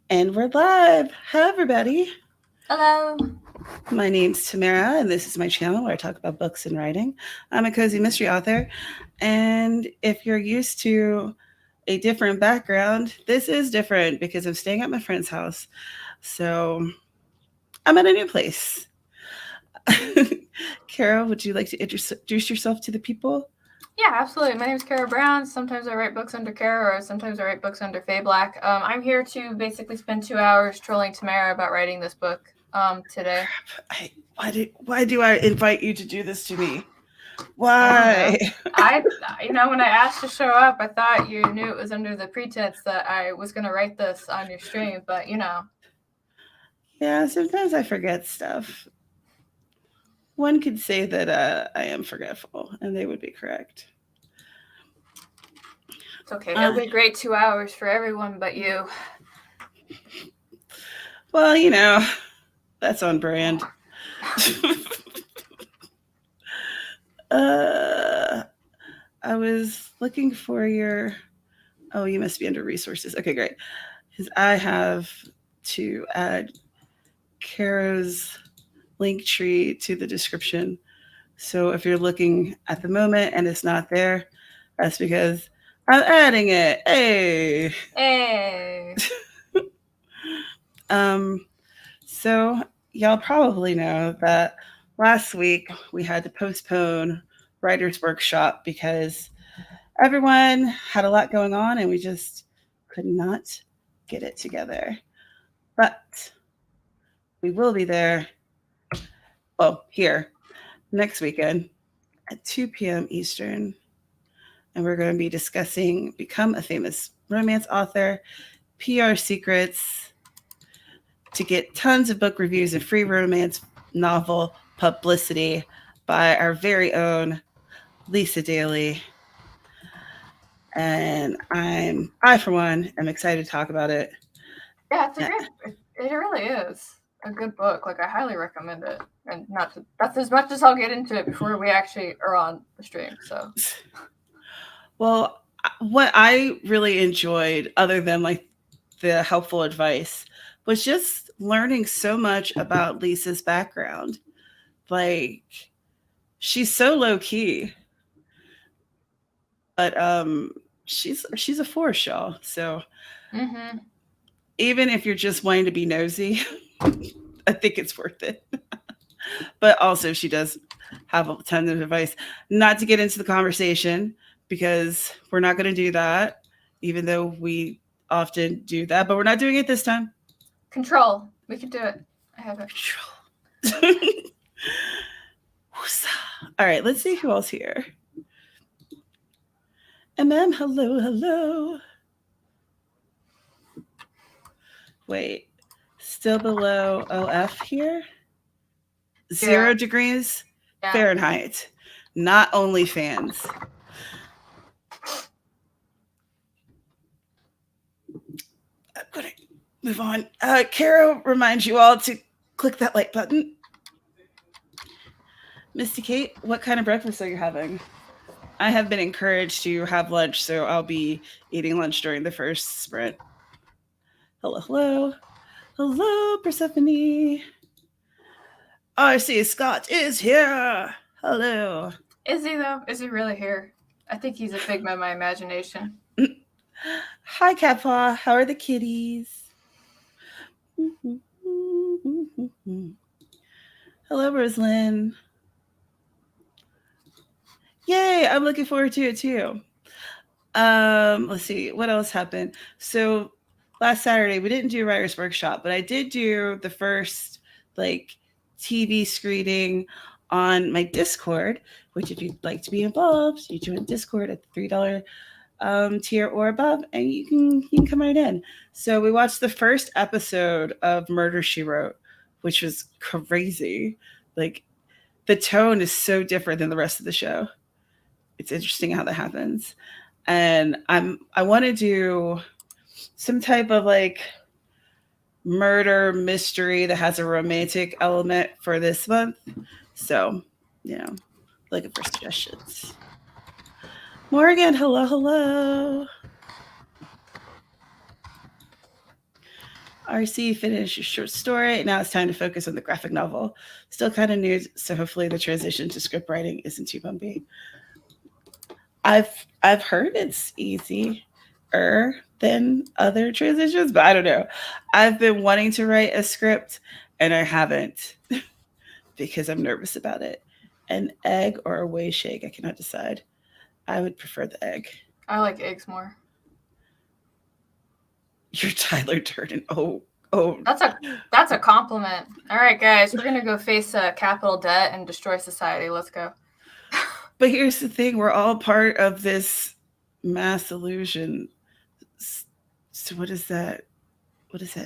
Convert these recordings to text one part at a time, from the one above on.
And we're live. Hi, everybody. Hello. My name's Tamara, and this is my channel where I talk about books and writing. I'm a cozy mystery author. And if you're used to a different background, this is different because I'm staying at my friend's house. So I'm at a new place. Carol, would you like to introduce yourself to the people? Yeah, absolutely. My name is Carrow Brown. Sometimes I write books under Carrow, or sometimes I write books under Faye Black. I'm here to basically spend 2 hours trolling Tamara about writing this book today. Why do I invite you to do this to me? I don't Why? know. When I asked to show up, I thought you knew it was under the pretense that I was going to write this on your stream, but Yeah, sometimes I forget stuff. One could say that I am forgetful, and they would be correct. It's okay. It'll be a great 2 hours for everyone but you. Well, that's on brand. I was looking for your. Oh, you must be under resources. Okay, great. Because I have to add Carow's link tree to the description. So if you're looking at the moment and it's not there, that's because I'm adding it. Hey. Hey. So y'all probably know that last week we had to postpone writer's workshop because everyone had a lot going on and we just could not get it together. But we will be there, here next weekend at 2 p.m. Eastern. And we're going to be discussing Become a Famous Romance Author, PR Secrets, to get tons of book reviews and free romance novel publicity by our very own Lisa Daly. And I for one am excited to talk about it. Yeah, it really is a good book. Like, I highly recommend it. And that's as much as I'll get into it before we actually are on the stream. So, well, what I really enjoyed, other than like the helpful advice, was just learning so much about Lisa's background. Like, she's so low key, but she's a force, y'all. So even if you're just wanting to be nosy, I think it's worth it. But also, she does have a ton of advice. Not to get into the conversation because we're not going to do that, even though we often do that. But we're not doing it this time. Control. We can do it. I have it. Control. All right, let's see who else here. MM, hello. Wait, still below OF here? 0 degrees Fahrenheit. Not OnlyFans. I'm going to move on. Carol reminds you all to click that like button. Misty Kate, what kind of breakfast are you having? I have been encouraged to have lunch, so I'll be eating lunch during the first sprint. Hello, Persephone. RC Scott is here. Hello. Is he though? Is he really here? I think he's a figment of my imagination. Hi, Catpaw. How are the kitties? Hello, Rosalind. Yay, I'm looking forward to it too. Let's see, what else happened? So last Saturday we didn't do a writer's workshop, but I did do the first TV screening on my Discord, which if you'd like to be involved, you join Discord at the $3 tier or above, and you can come right in. So we watched the first episode of Murder, She Wrote, which was crazy. Like, the tone is so different than the rest of the show. It's interesting how that happens. And I want to do some type of murder mystery that has a romantic element for this month. So, looking for suggestions. Morgan, hello. RC finished a short story. Now it's time to focus on the graphic novel. Still kind of new, so hopefully the transition to script writing isn't too bumpy. I've heard it's easier than other transitions, but I don't know. I've been wanting to write a script and I haven't because I'm nervous about it. An egg or a whey shake, I cannot decide. I would prefer the egg. I like eggs more. You're Tyler Durden. Oh. That's a compliment. All right, guys, we're gonna go face capital debt and destroy society. Let's go. But here's the thing: we're all part of this mass illusion. So what does that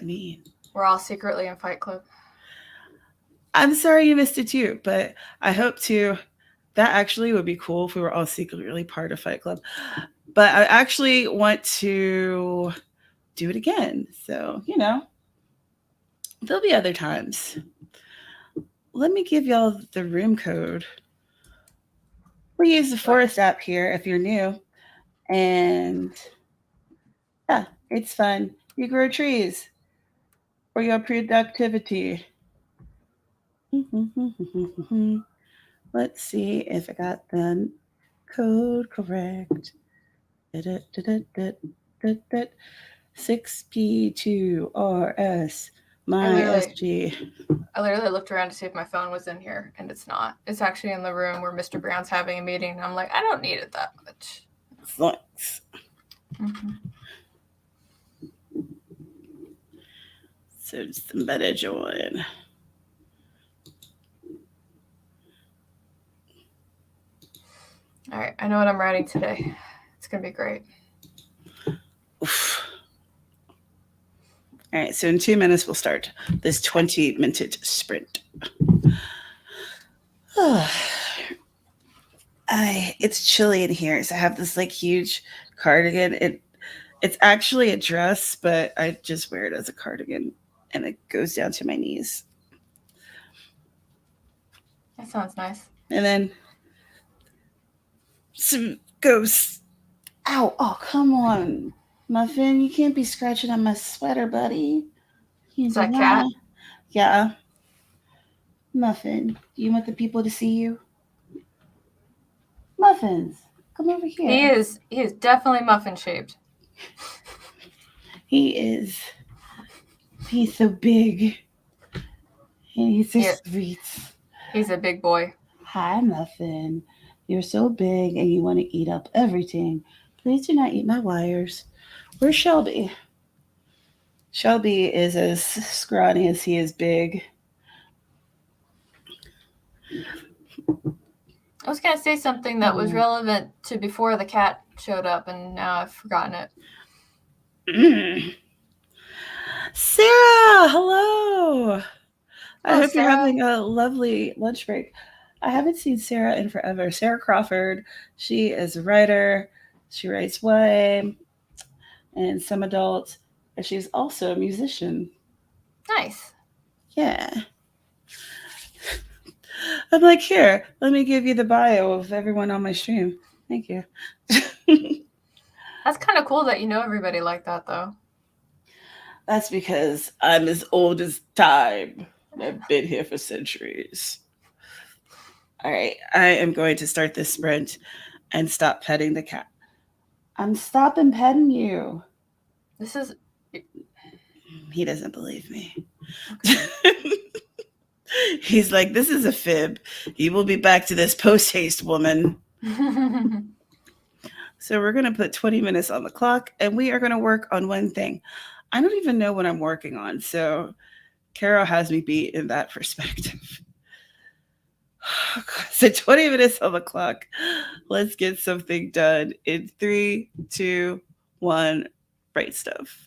mean? We're all secretly in Fight Club. I'm sorry you missed it too, but I hope to. That actually would be cool if we were all secretly part of Fight Club. But I actually want to do it again. So, there'll be other times. Let me give y'all the room code. We use the Forest app here if you're new. And yeah, it's fun. You grow trees for your productivity. Let's see if I got the code correct. 6P2RS my SG. I literally looked around to see if my phone was in here, and it's not. It's actually in the room where Mr. Brown's having a meeting. And I'm like, I don't need it that much. Thanks. Mm-hmm. So just better join. All right, I know what I'm writing today. It's gonna be great. Oof. All right, so in 2 minutes we'll start this 20-minute sprint. It's chilly in here, so I have this huge cardigan. It's actually a dress, but I just wear it as a cardigan, and it goes down to my knees. That sounds nice. And then some ghosts. Ow! Oh, come on, Muffin! You can't be scratching on my sweater, buddy. Is that cat? Yeah. Muffin, do you want the people to see you? Muffins, come over here. He is definitely muffin shaped. He is. He's so big. And he's so sweet. He's a big boy. Hi, Muffin. You're so big and you want to eat up everything. Please do not eat my wires. Where's Shelby? Shelby is as scrawny as he is big. I was going to say something that was relevant to before the cat showed up, and now I've forgotten it. Sarah, hello. I hope Sarah. You're having a lovely lunch break. I haven't seen Sarah in forever. Sarah Crawford, she is a writer. She writes YA and some adult, and she's also a musician. Nice. Yeah. I'm like, here, let me give you the bio of everyone on my stream. Thank you. That's kind of cool that you know everybody like that, though. That's because I'm as old as time. I've been here for centuries. All right, I am going to start this sprint and stop petting the cat. I'm stopping petting you. This is... He doesn't believe me. Okay. He's like, this is a fib. He will be back to this post-haste woman. So we're going to put 20 minutes on the clock, and we are going to work on one thing. I don't even know what I'm working on, so Carrow has me beat in that perspective. So 20 minutes on the clock. Let's get something done in 3, 2, 1. Writestuff.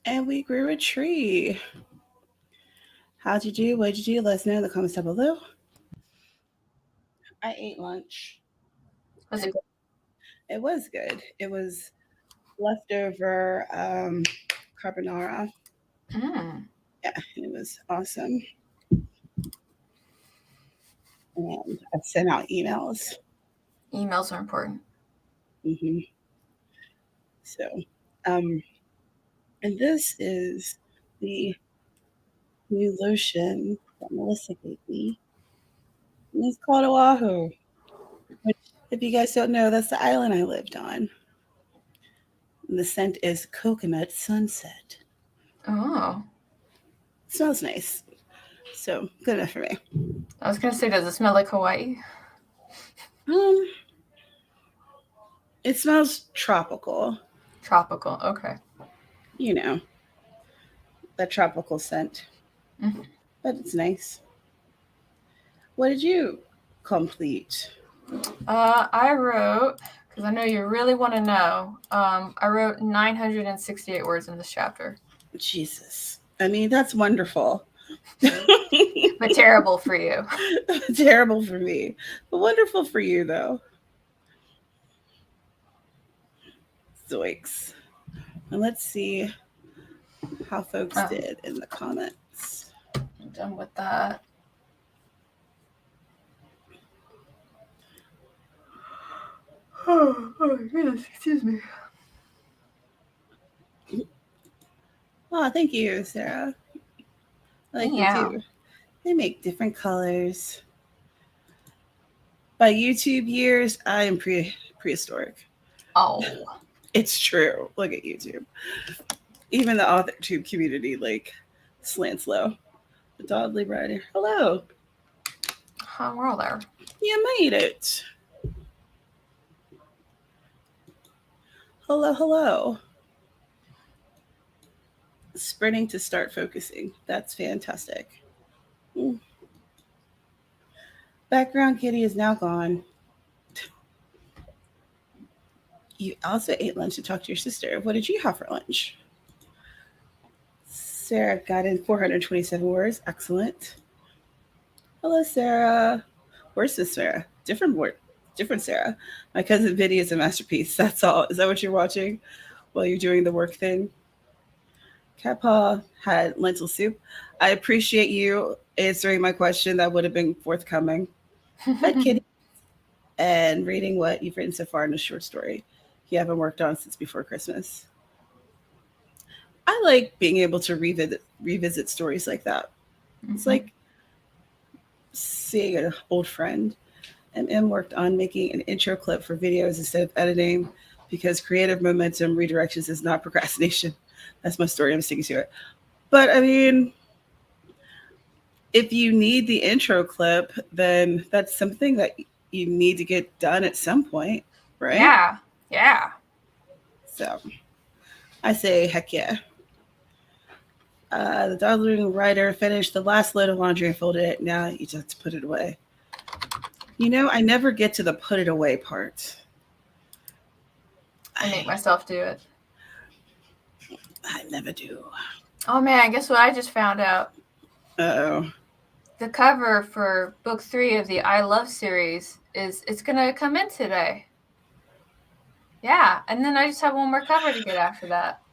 And we grew a tree. How'd you do? What'd you do? Let us know in the comments down below. I ate lunch. Was it good? It was good. It was leftover carbonara. Mm. Yeah, it was awesome. And I sent out emails. Emails are important. Mm-hmm. So, um, and this is the new lotion that Melissa gave me. And it's called Oahu, which, if you guys don't know, that's the island I lived on. And the scent is coconut sunset. Oh. It smells nice. So, good enough for me. I was going to say, does it smell like Hawaii? It smells tropical. Tropical. Okay. You know, that tropical scent. Mm-hmm. But it's nice. What did you complete? I wrote, because I know you really want to know, I wrote 968 words in this chapter. Jesus. I mean, that's wonderful. But terrible for you. Terrible for me. But wonderful for you, though. Zoinks. And let's see how folks did in the comments. I'm done with that. Oh, goodness, excuse me. Oh, thank you, Sarah. I like you too. They make different colors. By YouTube years, I am prehistoric. Oh. It's true. Look at YouTube. Even the AuthorTube community, like, slants low. The Dodley Rider. Hello. We're all there. You made it. Hello, hello. Sprinting to start focusing. That's fantastic. Background kitty is now gone. You also ate lunch to talk to your sister. What did you have for lunch? Sarah got in 427 words. Excellent. Hello, Sarah. Where's this Sarah? Different word. Different Sarah. My cousin Vinny is a masterpiece. That's all. Is that what you're watching while you're doing the work thing? Catpaw had lentil soup. I appreciate you answering my question. That would have been forthcoming. But kitty. And reading what you've written so far in a short story you haven't worked on since before Christmas. I like being able to revisit stories like that. Mm-hmm. It's like seeing an old friend. M worked on making an intro clip for videos instead of editing because creative momentum redirections is not procrastination. That's my story. I'm sticking to it. But I mean, if you need the intro clip, then that's something that you need to get done at some point, right? Yeah. Yeah. So I say, heck yeah. The Darling writer finished the last load of laundry and folded it. Now you just have to put it away. You know, I never get to the put it away part. I make myself do it. I never do. Oh man, guess what I just found out? Uh-oh. The cover for book 3 of the I Love series it's gonna come in today. Yeah, and then I just have one more cover to get after that.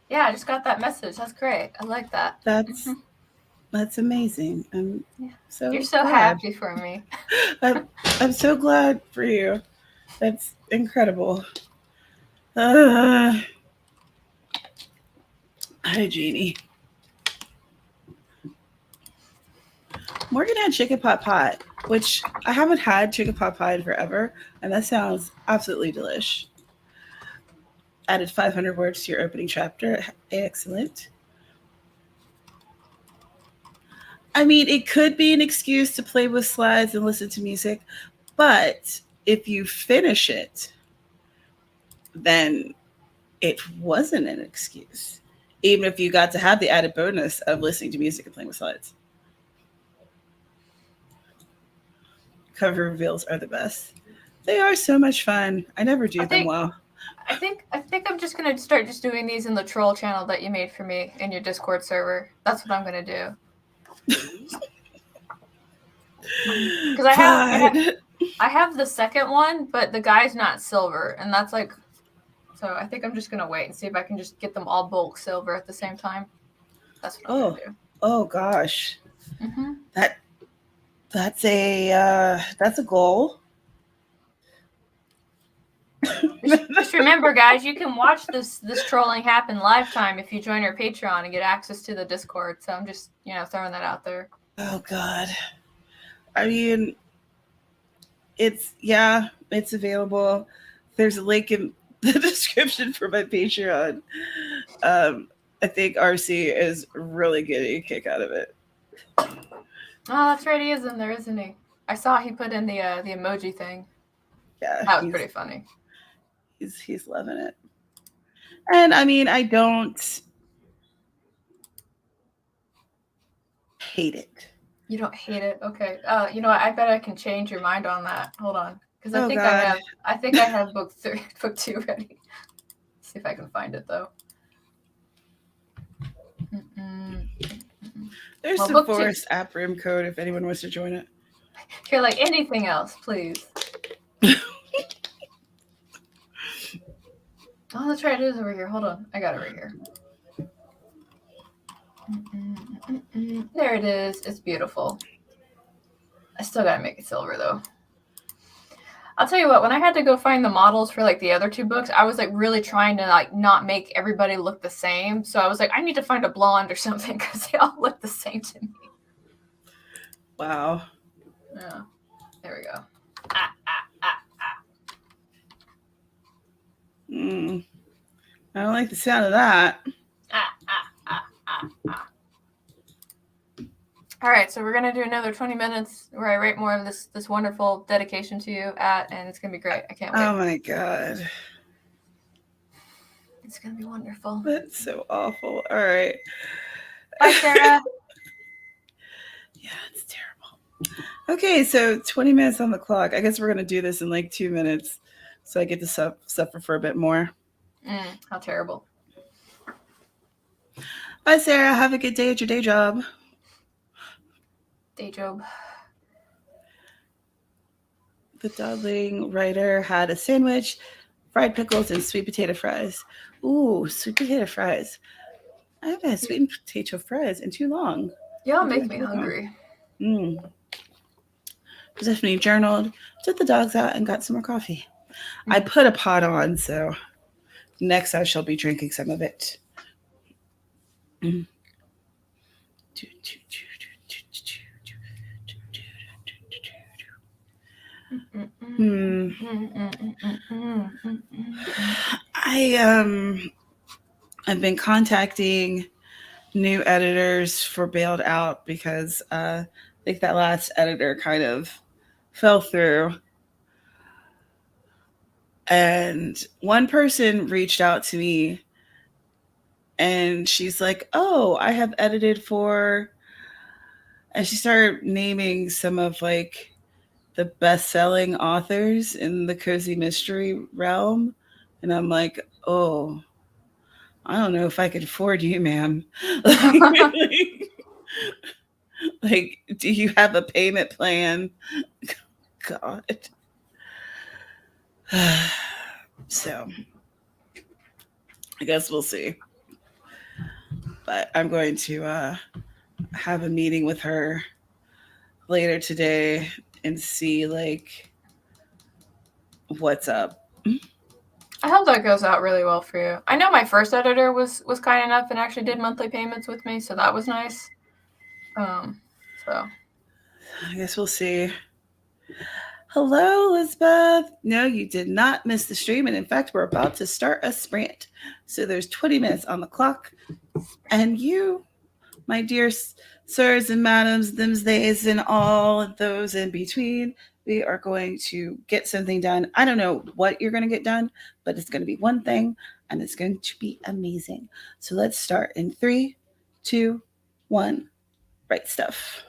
Yeah, I just got that message. That's great. I like that. That's amazing. You're so happy for me. I'm so glad for you. That's incredible. Hi, Jeannie. Morgan had chicken pot pie, which I haven't had chicken pot pie in forever, and that sounds absolutely delish. Added 500 words to your opening chapter. Excellent. I mean, it could be an excuse to play with slides and listen to music, but if you finish it, then it wasn't an excuse, even if you got to have the added bonus of listening to music and playing with slides. Cover reveals are the best. They are so much fun. I never do them well. I think I'm just gonna start just doing these in the troll channel that you made for me in your Discord server. That's what I'm gonna do. Because I have the second one, but the guy's not silver, and that's like, so I think I'm just gonna wait and see if I can just get them all bulk silver at the same time. That's what I'm gonna do. Oh gosh, Mm-hmm. that's a goal. Just remember, guys, you can watch this trolling happen live time if you join our Patreon and get access to the Discord. So I'm just throwing that out there. Oh God, I mean, it's available. There's a link in the description for my Patreon. I think RC is really getting a kick out of it. Oh, that's right. He is in there, isn't he? I saw he put in the emoji thing. Yeah, that was pretty funny. He's loving it. And I mean, I don't hate it. You don't hate it? Okay. I bet I can change your mind on that. Hold on, because I think I have book 2 ready. Let's see if I can find it though. There's the Forest app room code if anyone wants to join it. Here, like anything else, please. Oh, that's right. It is over here. Hold on. I got it right here. There it is. It's beautiful. I still got to make it silver, though. I'll tell you what, when I had to go find the models for like the other 2 books, I was like really trying to like not make everybody look the same. So I was like, I need to find a blonde or something because they all look the same to me. Wow. Yeah. There we go. I don't like the sound of that. All right, so we're gonna do another 20 minutes where I write more of this wonderful dedication to you and it's gonna be great. I can't wait. Oh my God. It's gonna be wonderful. That's so awful. All right. Bye, Sarah. Yeah, it's terrible. Okay, so 20 minutes on the clock. I guess we're gonna do this in like 2 minutes, so I get to suffer for a bit more. How terrible. Bye, Sarah. Have a good day at your day job. Day job. The Dodling writer had a sandwich, fried pickles, and sweet potato fries. Ooh, sweet potato fries. I haven't had sweet potato fries in too long. Y'all make me hungry. Stephanie journaled, took the dogs out, and got some more coffee. I put a pot on, so next I shall be drinking some of it. I've been contacting new editors for Bailed Out because I think that last editor kind of fell through. And one person reached out to me and she's like, oh, I have edited for, and she started naming some of like the best-selling authors in the cozy mystery realm. And I'm like, oh, I don't know if I could afford you, ma'am. Like, do you have a payment plan? God. So, I guess we'll see. But I'm going to have a meeting with her later today and see, like, what's up. I hope that goes out really well for you. I know my first editor was kind enough and actually did monthly payments with me, so that was nice. So I guess we'll see. Hello, Elizabeth. No, you did not miss the stream. And in fact, we're about to start a sprint. So there's 20 minutes on the clock. And you, my dear sirs and madams, thems, theys, and all those in between, we are going to get something done. I don't know what you're going to get done, but it's going to be one thing, and it's going to be amazing. So let's start in 3, 2, 1. Write stuff.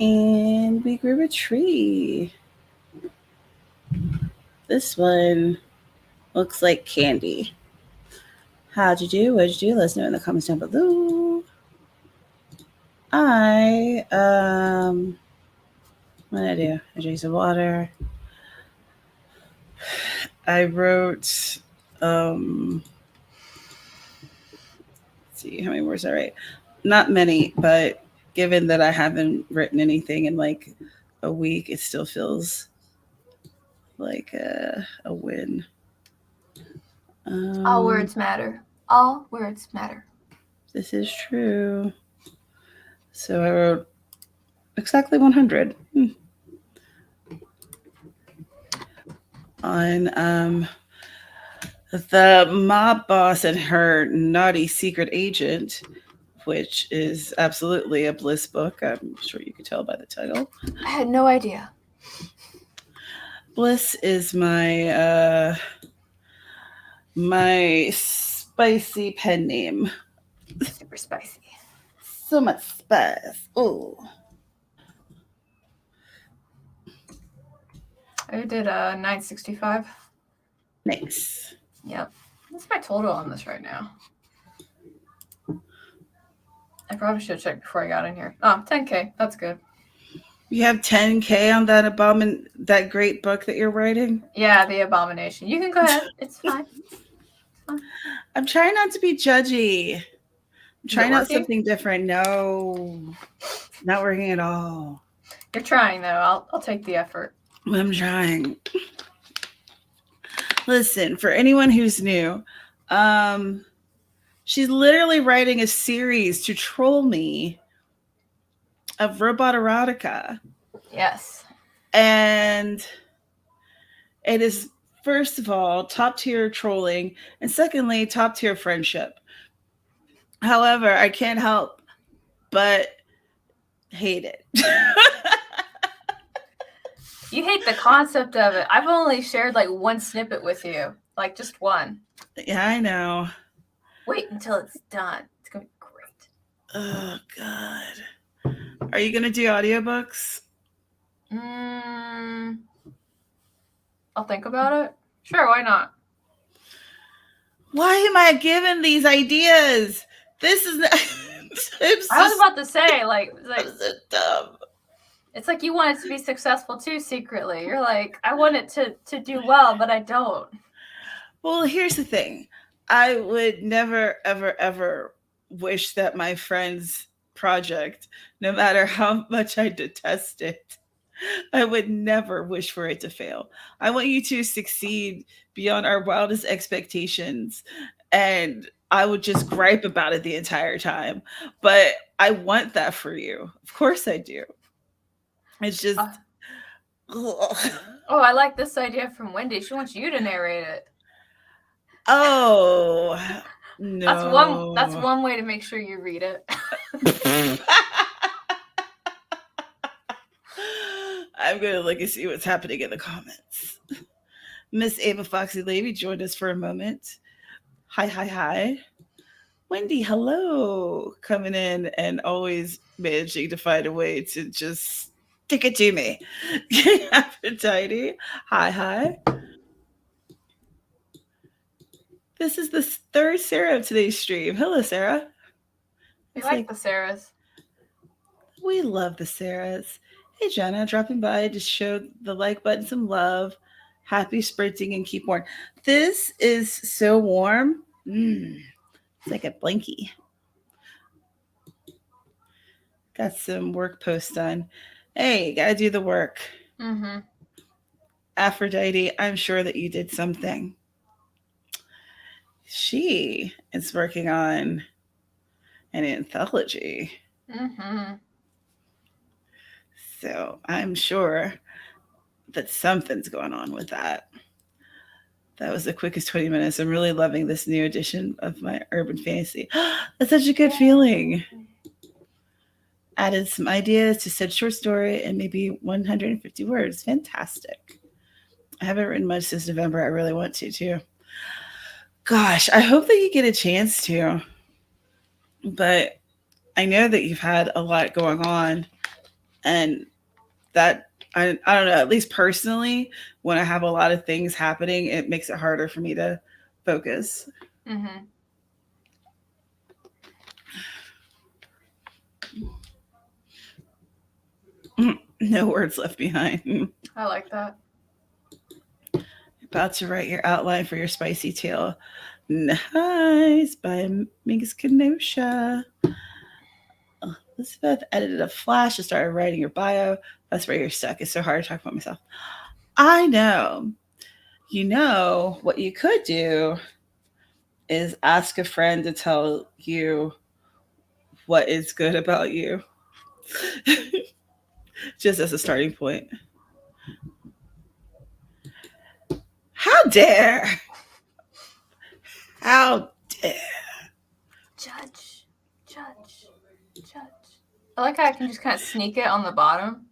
And we grew a tree. This one looks like candy. How'd you do? What'd you do? Let us know in the comments down below. What did I do? I drank some water. I wrote, let's see, how many words I write? Not many, but given that I haven't written anything in like a week, it still feels like a win. All words matter. All words matter. This is true. So I wrote exactly 100 on the mob boss and her naughty secret agent, which is absolutely a Bliss book. I'm sure you could tell by the title. I had no idea. Bliss is my my spicy pen name. Super spicy. So much spice. Oh. I did 965. Nice. Yep. What's my total on this right now? I probably should have checked before I got in here. Oh, 10K. That's good. You have 10K on that great book that you're writing? Yeah, The Abomination. You can go ahead. It's fine. I'm trying not to be judgy. I'm trying out something different. No, not working at all. You're trying though. I'll take the effort. I'm trying. Listen, for anyone who's new, she's literally writing a series to troll me of robot erotica. Yes. And it is, first of all, top tier trolling, and secondly, top tier friendship. However, I can't help but hate it. You hate the concept of it. I've only shared like one snippet with you. Like just one. Yeah, I know. Wait until it's done. It's going to be great. Oh, God. Are you going to do audiobooks? I'll think about it. Sure, why not? Why am I given these ideas? This is I was about to say, like so dumb. It's like you want it to be successful too secretly. You're like, I want it to do well, but I don't. Well, here's the thing. I would never, ever, ever wish that my friend's project, no matter how much I detest it, I would never wish for it to fail. I want you to succeed beyond our wildest expectations. And I would just gripe about it the entire time. But I want that for you. Of course I do. It's just. Oh, I like this idea from Wendy. She wants you to narrate it. Oh, no. That's one way to make sure you read it. I'm going to look and see what's happening in the comments. Miss Ava Foxy Lady joined us for a moment. Hi. Wendy, hello. Coming in and always managing to find a way to just stick it to me. Aphrodite. Hi. This is the third Sarah of today's stream. Hello, Sarah. We like the Sarahs. We love the Sarahs. Hey, Jenna, dropping by to show the like button some love. Happy sprinting and keep warm. This is so warm. It's like a blankie. Got some work posts done. Hey, gotta do the work. Mm-hmm. Aphrodite, I'm sure that you did something. She is working on an anthology. Mm-hmm. So I'm sure that something's going on with that. That was the quickest 20 minutes. I'm really loving this new edition of my urban fantasy. That's such a good feeling. Added some ideas to said short story and maybe 150 words. Fantastic. I haven't written much since November. I really want to too. Gosh, I hope that you get a chance to. But I know that you've had a lot going on And that, I don't know, at least personally, when I have a lot of things happening, it makes it harder for me to focus. Mm-hmm. No words left behind. I like that. About to write your outline for your spicy tale. Nice. By Mingus Kenosha. Elizabeth edited a flash and started writing your bio. That's where you're stuck. It's so hard to talk about myself. I know. You know, what you could do is ask a friend to tell you what is good about you. Just as a starting point. How dare! How dare! Judge. I like how I can just kind of sneak it on the bottom.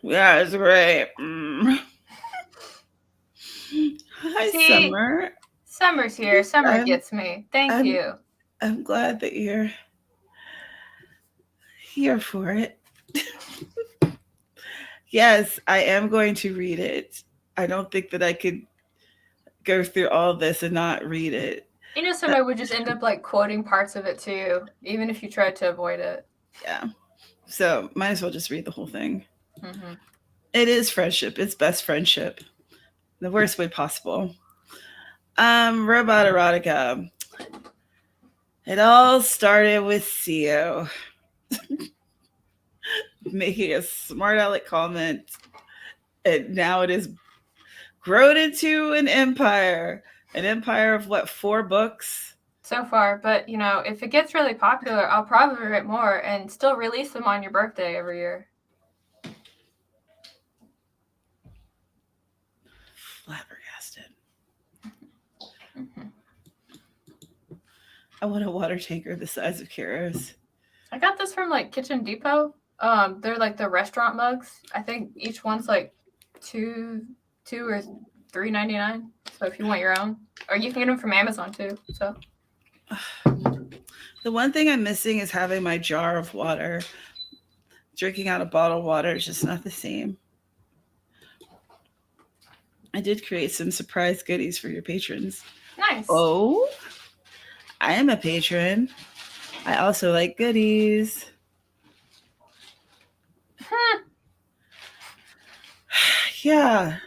Yeah, it's great. Hi, See? Summer. Summer's here. Summer gets me. Thank you. I'm glad that you're here for it. Yes, I am going to read it. I don't think that I could go through all this and not read it. You know, somebody would just end up like quoting parts of it to you, even if you tried to avoid it. Yeah. So might as well just read the whole thing. Mm-hmm. It is friendship. It's best friendship. The worst way possible. Robot erotica. It all started with CEO making a smart aleck comment, and now it is grown into an empire. An empire of what, 4 books? So far, but you know, if it gets really popular, I'll probably write more and still release them on your birthday every year. Flabbergasted. Mm-hmm. I want a water tanker the size of Carrow's. I got this from like Kitchen Depot. They're like the restaurant mugs. I think each one's like $2 or $3.99. So if you want your own, or you can get them from Amazon too. So the one thing I'm missing is having my jar of water. Drinking out of bottled water is just not the same. I did create some surprise goodies for your patrons. Nice. Oh, I am a patron. I also like goodies. Yeah.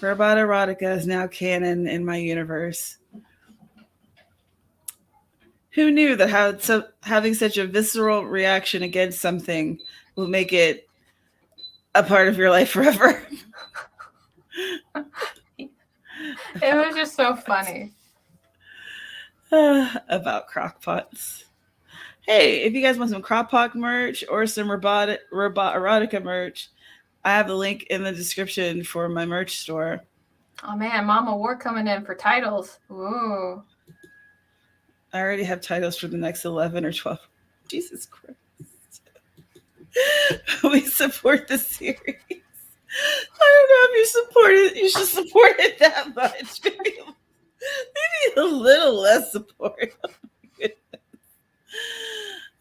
Robot erotica is now canon in my universe. Who knew that having such a visceral reaction against something will make it a part of your life forever? It was just so funny. About crockpots. Hey, if you guys want some crockpot merch or some robot erotica merch, I have the link in the description for my merch store. Oh man, Mama War coming in for titles. Ooh. I already have titles for the next 11 or 12. Jesus Christ. We support the series. I don't know if you should support it that much. Maybe a little less support.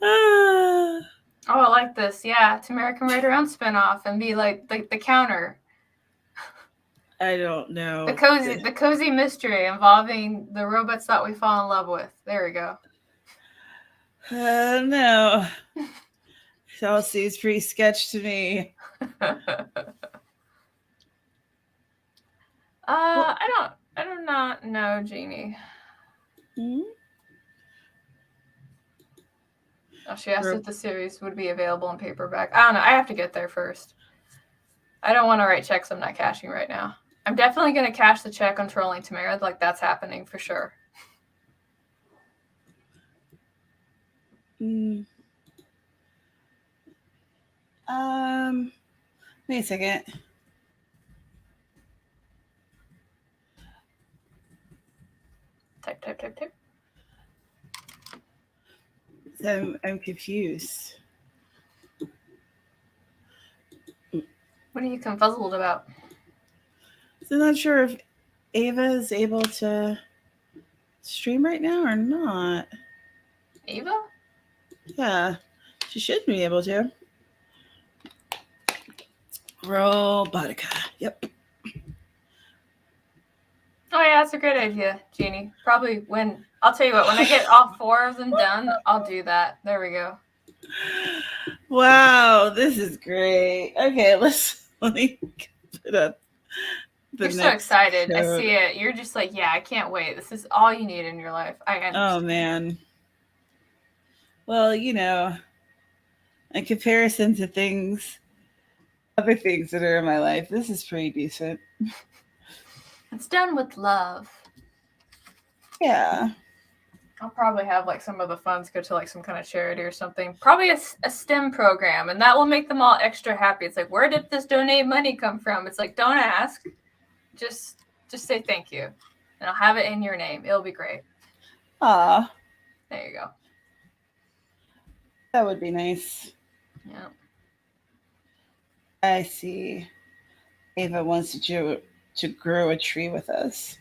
Oh, I like this. Yeah, Tamara can write her own spinoff and be like the counter. I don't know. The cozy mystery involving the robots that we fall in love with. There we go. No. It all seems pretty sketch to me. I do not know, Jeannie. Hmm? Oh, she asked if the series would be available in paperback. I don't know. I have to get there first. I don't want to write checks I'm not cashing right now. I'm definitely going to cash the check on Trolling Tamara. Like, that's happening for sure. Wait a second. Type. I'm confused. What are you confuzzled about? So I'm not sure if Ava is able to stream right now or not. Ava? Yeah. She should be able to. Robotica. Yep. Oh yeah, that's a great idea, Jeannie. Probably I'll tell you what, when I get all 4 of them done, I'll do that. There we go. Wow, this is great. Okay, let me put up the You're so excited. Code. I see it. You're just like, yeah, I can't wait. This is all you need in your life. I understand. Oh man. Well, in comparison to other things that are in my life, this is pretty decent. It's done with love. Yeah. I'll probably have like some of the funds go to like some kind of charity or something. Probably a STEM program, and that will make them all extra happy. It's like, where did this donate money come from? It's like, don't ask. Just say thank you. And I'll have it in your name. It'll be great. Ah. There you go. That would be nice. Yeah. I see. Ava wants to grow a tree with us.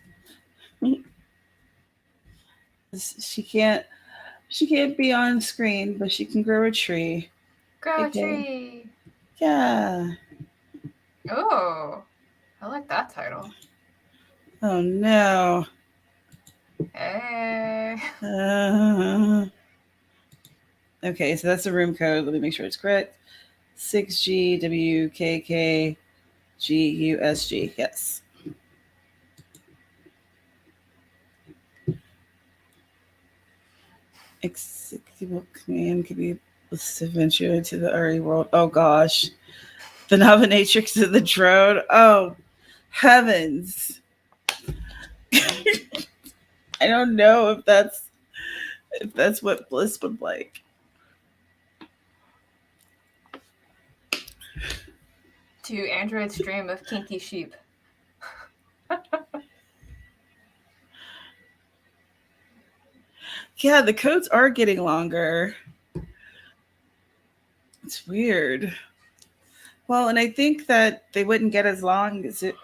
She can't be on screen, but she can grow a tree. Grow a tree. Yeah. Oh, I like that title. Oh no. Hey. Okay, so that's the room code. Let me make sure it's correct. 6GWKKGUSG. Yes. Executable command could be listed venture into the RE world. Oh gosh. The Nominatrix of the drone. Oh heavens. I don't know if that's what Bliss would like. To Android's dream of kinky sheep. Yeah, the codes are getting longer. It's weird. Well, and I think that they wouldn't get as long as if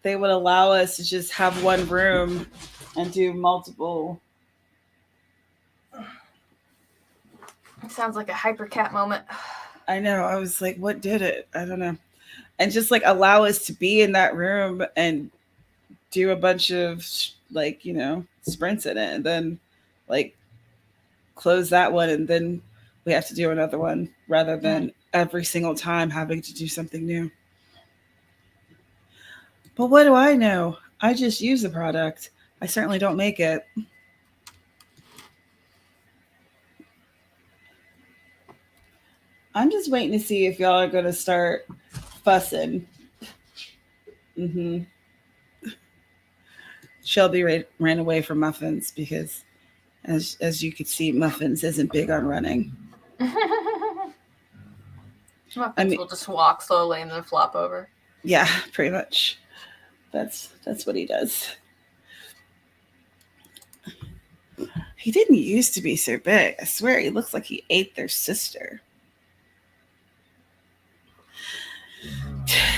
they would allow us to just have one room and do multiple. It sounds like a hypercat moment. I know. I was like, what did it? I don't know. And just like allow us to be in that room and do a bunch of sprints in it, and then like close that one, and then we have to do another one rather than every single time having to do something new. But what do I know? I just use the product. I certainly don't make it. I'm just waiting to see if y'all are going to start fussing. Shelby ran away from muffins because, as you could see, muffins isn't big on running. Muffins will just walk slowly and then flop over. Yeah, pretty much. That's what he does. He didn't used to be so big. I swear he looks like he ate their sister.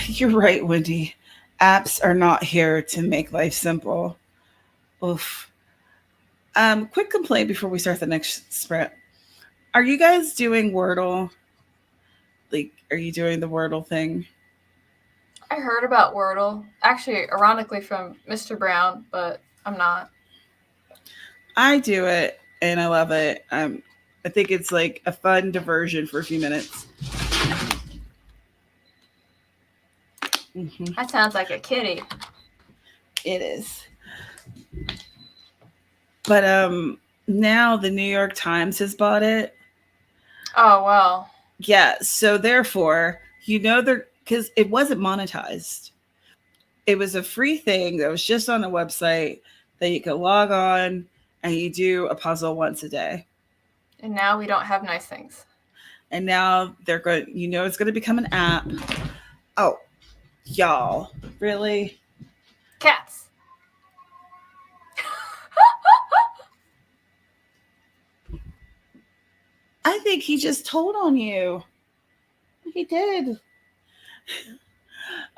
You're right, Wendy. Apps are not here to make life simple. Oof. Quick complaint before we start the next sprint. Are you guys doing Wordle? Like, are you doing the Wordle thing? I heard about Wordle. Actually, ironically from Mr. Brown, but I'm not. I do it, and I love it. I think it's like a fun diversion for a few minutes. That sounds like a kitty. It is. But now the New York Times has bought it. Oh, well. Yeah, so therefore, because it wasn't monetized. It was a free thing that was just on a website that you could log on and you do a puzzle once a day. And now we don't have nice things. And now they're going, it's going to become an app. Oh, y'all, really? Cats. I think he just told on you. He did.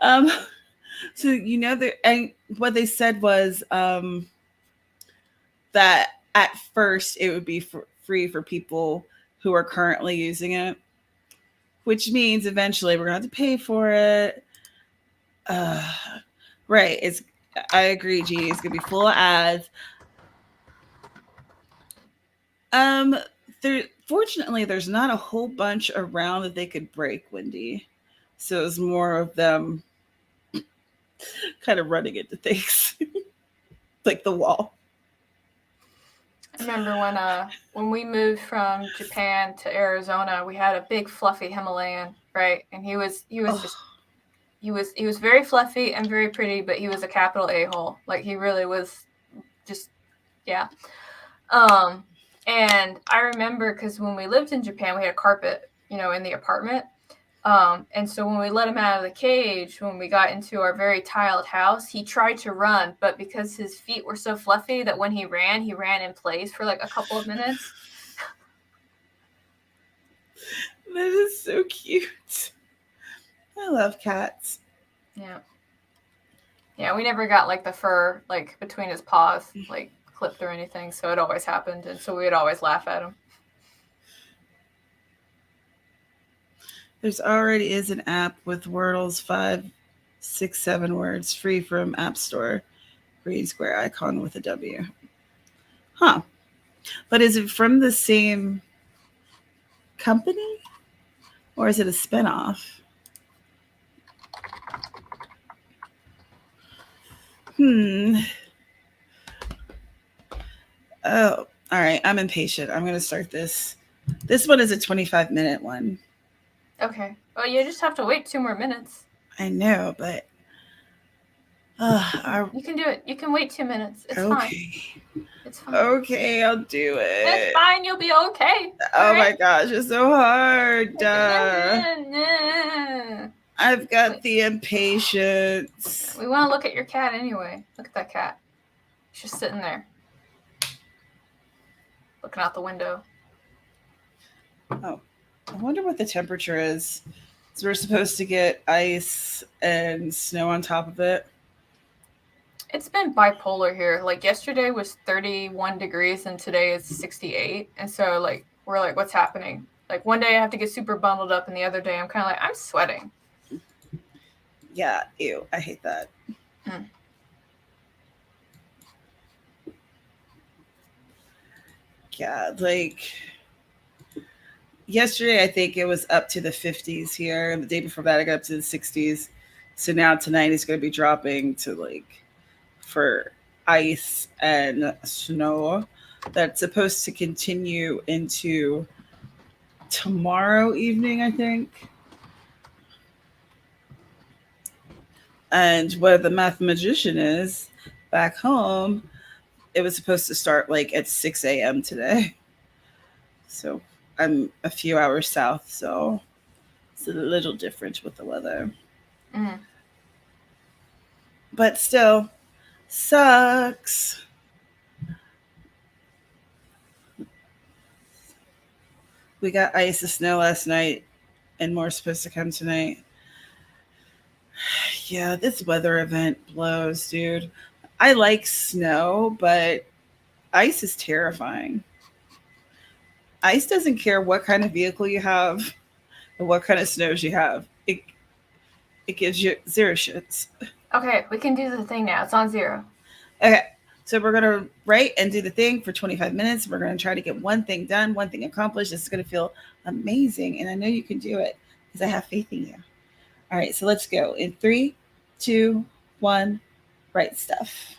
So and what they said was that at first it would be free for people who are currently using it, which means eventually we're going to have to pay for it. Right. I agree, G. It's going to be full of ads. Um, fortunately, there's not a whole bunch around that they could break, Wendy. So it's more of them kind of running into things, like the wall. I remember when we moved from Japan to Arizona, we had a big fluffy Himalayan, right? And he was just he was very fluffy and very pretty, but he was a capital A-hole. Like he really was just yeah. And I remember because when we lived in Japan, we had a carpet, in the apartment. And so when we let him out of the cage, when we got into our very tiled house, he tried to run, but because his feet were so fluffy that when he ran in place for like a couple of minutes. That is so cute. I love cats. Yeah. Yeah, we never got like the fur like between his paws like clipped or anything, so it always happened, and so we'd always laugh at him. There's already is an app with Wordle's 5, 6, 7 words free from App Store. Green square icon with a W. Huh. But is it from the same company? Or is it a spinoff? Oh, all right. I'm impatient. I'm going to start this. This one is a 25-minute one. Okay. Well, you just have to wait 2 more minutes. I know, but you can do it. You can wait 2 minutes. It's okay. Fine. It's fine. Okay, I'll do it. It's fine. You'll be okay. Oh my gosh, it's so hard. I've got the impatience. We want to look at your cat anyway. Look at that cat. She's just sitting there. Looking out the window. Oh, I wonder what the temperature is. So we're supposed to get ice and snow on top of it. It's been bipolar here. Like yesterday was 31 degrees and today is 68. And so like we're like, what's happening? Like one day I have to get super bundled up and the other day I'm kind of like, I'm sweating. Yeah, ew, I hate that. Yeah, like yesterday I think it was up to the 50s here. The day before that I got up to the 60s. So now tonight is going to be dropping to like for ice and snow. That's supposed to continue into tomorrow evening, I think. And where the mathematician is back home, it was supposed to start like at 6 a.m. today. So I'm a few hours south, so it's a little different with the weather. But still, sucks. We got ice and snow last night, and more supposed to come tonight. Yeah, this weather event blows, dude. I like snow, but ice is terrifying. Ice doesn't care what kind of vehicle you have and what kind of snows you have. It gives you zero shits. Okay, we can do the thing now. It's on 0. Okay, so we're going to write and do the thing for 25 minutes. We're going to try to get one thing done, one thing accomplished. This is going to feel amazing, and I know you can do it because I have faith in you. All right, so let's go. In 3, 2, 1, write stuff.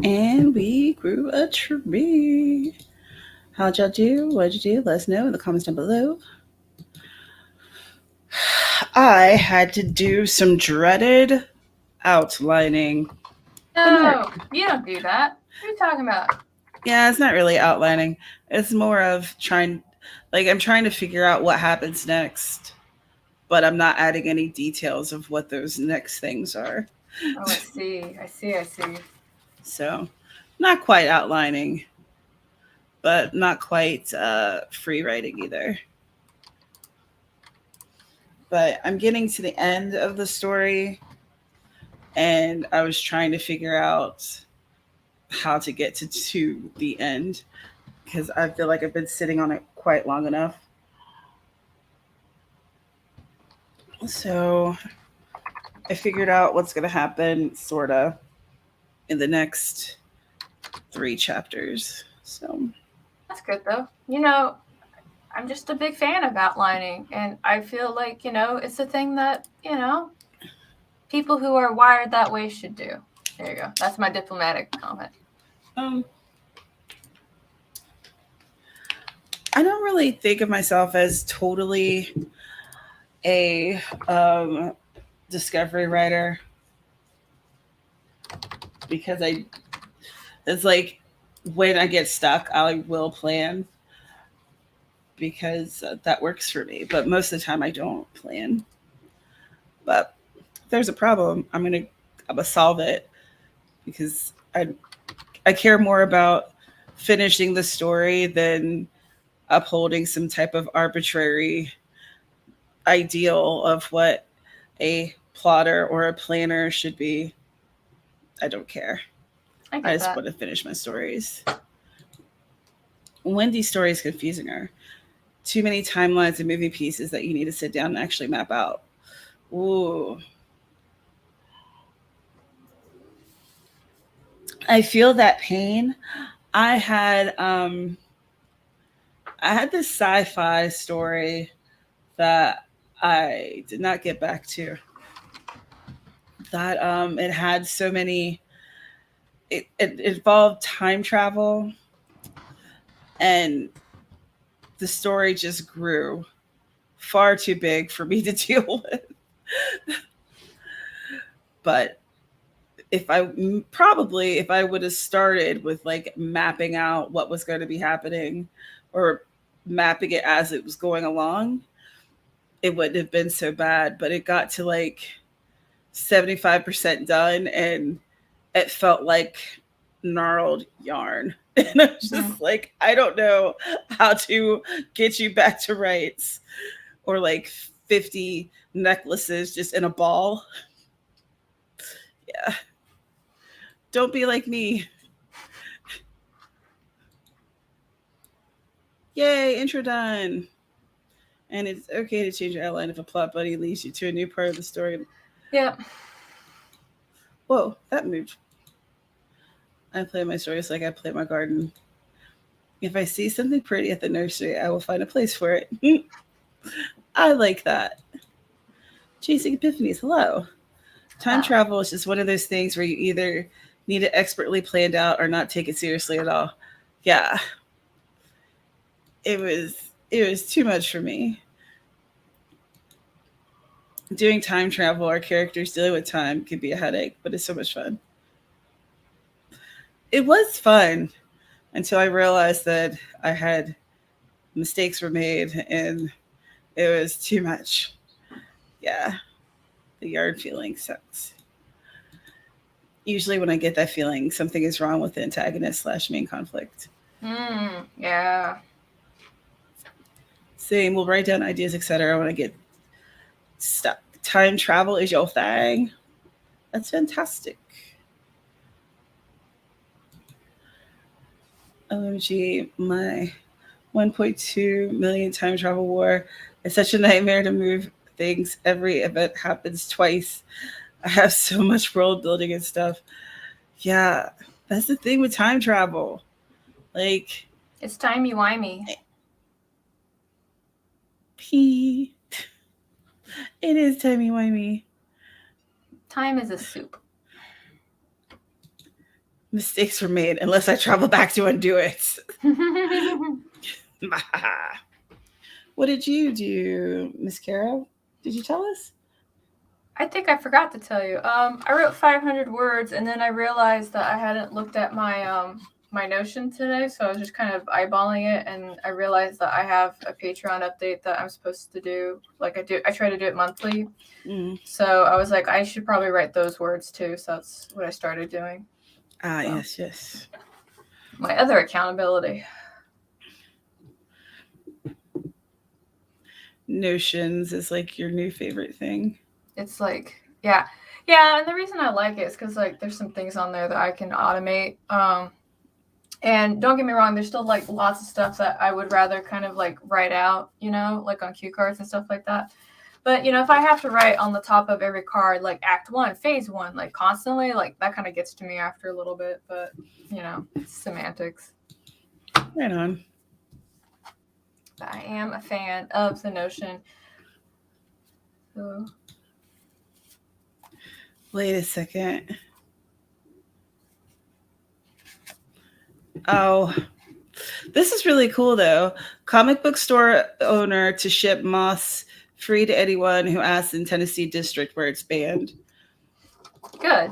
And we grew a tree. How'd y'all do? What'd you do? Let us know in the comments down below. I had to do some dreaded outlining. No, you don't do that. What are you talking about? Yeah, it's not really outlining. It's more of I'm trying to figure out what happens next, but I'm not adding any details of what those next things are. Oh, I see. So, not quite outlining, but not quite free writing either. But I'm getting to the end of the story, and I was trying to figure out how to get to the end because I feel like I've been sitting on it quite long enough. So I figured out what's going to happen, sort of, in the next 3 chapters. So That's good, though. I'm just a big fan of outlining, and I feel like, it's a thing that, people who are wired that way should do. There you go. That's my diplomatic comment. I don't really think of myself as totally a discovery writer because it's like when I get stuck, I will plan because that works for me. But most of the time, I don't plan. But if there's a problem, I'm gonna solve it because I care more about finishing the story than upholding some type of arbitrary ideal of what a plotter or a planner should be. I don't care. I just want to finish my stories. Wendy's story is confusing her. Too many timelines and moving pieces that you need to sit down and actually map out. Ooh. I feel that pain. I had this sci-fi story that I did not get back to. That it had so many. It involved time travel, and the story just grew far too big for me to deal with. But if I would have started with like mapping out what was going to be happening or mapping it as it was going along, it wouldn't have been so bad. But it got to like 75% done, and it felt like gnarled yarn. And I was just like, I don't know how to get you back to rights, or like 50 necklaces just in a ball. Yeah. Don't be like me. Yay, intro done. And it's okay to change your outline if a plot buddy leads you to a new part of the story. Yep. Whoa, that moved. I play my stories like I play my garden. If I see something pretty at the nursery, I will find a place for it. I like that. Chasing epiphanies, hello. Time travel is just one of those things where you either need it expertly planned out or not take it seriously at all. Yeah. It was too much for me. Doing time travel or characters dealing with time can be a headache, but it's so much fun. It was fun until I realized that I had mistakes were made and it was too much. Yeah. The yard feeling sucks. Usually when I get that feeling, something is wrong with the antagonist / main conflict. Yeah. Same. We'll write down ideas, etc. when I get stuck. Time travel is your thing. That's fantastic. OMG, my 1.2 million time travel war is such a nightmare to move things. Every event happens twice. I have so much world building and stuff. Yeah, that's the thing with time travel. Like, it's timey-wimey. It is timey-wimey. Time is a soup. Mistakes were made unless I travel back to undo it. What did you do, Miss Carrow? Did you tell us? I think I forgot to tell you. I wrote 500 words, and then I realized that I hadn't looked at my my Notion today, so I was just kind of eyeballing it, and I realized that I have a Patreon update that I'm supposed to do. Like I try to do it monthly. So I was like, I should probably write those words too. So that's what I started doing. Yes. My other accountability. Notions is like your new favorite thing. It's like, yeah. And the reason I like it is because like there's some things on there that I can automate. And don't get me wrong, there's still like lots of stuff that I would rather kind of like write out, like on cue cards and stuff like that. But if I have to write on the top of every card, like Act 1, Phase 1, like constantly, like that kind of gets to me after a little bit. But it's semantics. Right on. I am a fan of the Notion. So. Wait a second. Oh, this is really cool though. Comic book store owner to ship moss free to anyone who asks in Tennessee district where it's banned. Good.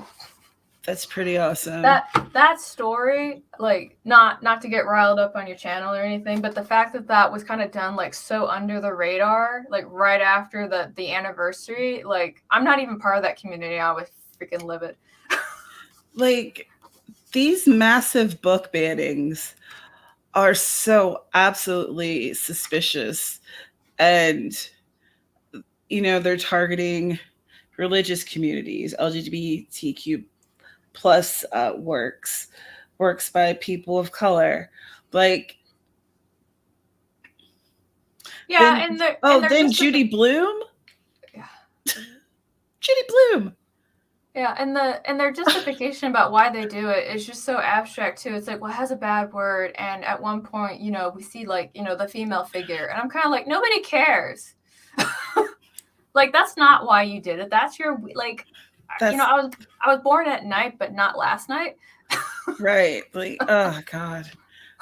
That's pretty awesome. That story, like not to get riled up on your channel or anything, but the fact that was kind of done like so under the radar, like right after the anniversary, like I'm not even part of that community. I was freaking livid. Like these massive book bannings are so absolutely suspicious, and they're targeting religious communities, LGBTQ plus works by people of color, like then Judy Blume. Yeah. Judy Blume. Yeah, and their justification about why they do it is just so abstract too. It's like, well, it has a bad word, and at one point, we see like, the female figure, and I'm kind of like, nobody cares. Like that's not why you did it. That's your like, I was born at night, but not last night. Right. Like, oh God,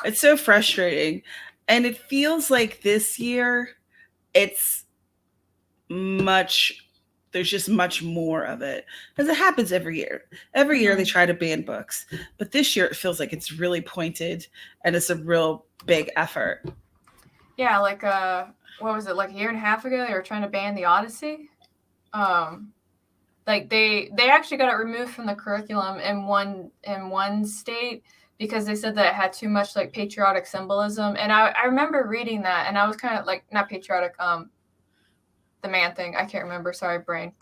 it's so frustrating, and it feels like this year, it's there's just much more of it, because it happens every year. Every year they try to ban books, but this year it feels like it's really pointed and it's a real big effort. Yeah, like what was it, like a year and a half ago they were trying to ban the Odyssey. Like they actually got it removed from the curriculum in one state because they said that it had too much like patriotic symbolism. And I remember reading that, and I was kind of like, not patriotic, the man thing. I can't remember. Sorry, brain.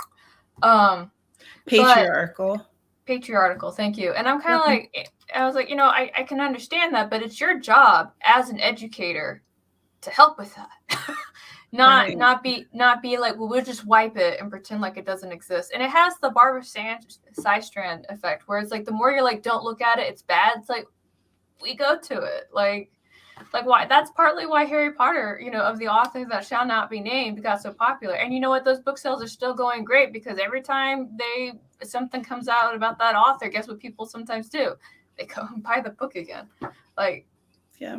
Patriarchal. Thank you. And I'm kind of like, I was like, I can understand that, but it's your job as an educator to help with that. not be like, well, we'll just wipe it and pretend like it doesn't exist. And it has the Barbara Seistrand effect, where it's like the more you're like, don't look at it, it's bad. It's like, we go to it. Like why? That's partly why Harry Potter, of the author that shall not be named, got so popular. And you know what? Those book sales are still going great, because every time something comes out about that author, guess what people sometimes do? They go and buy the book again. Like, yeah.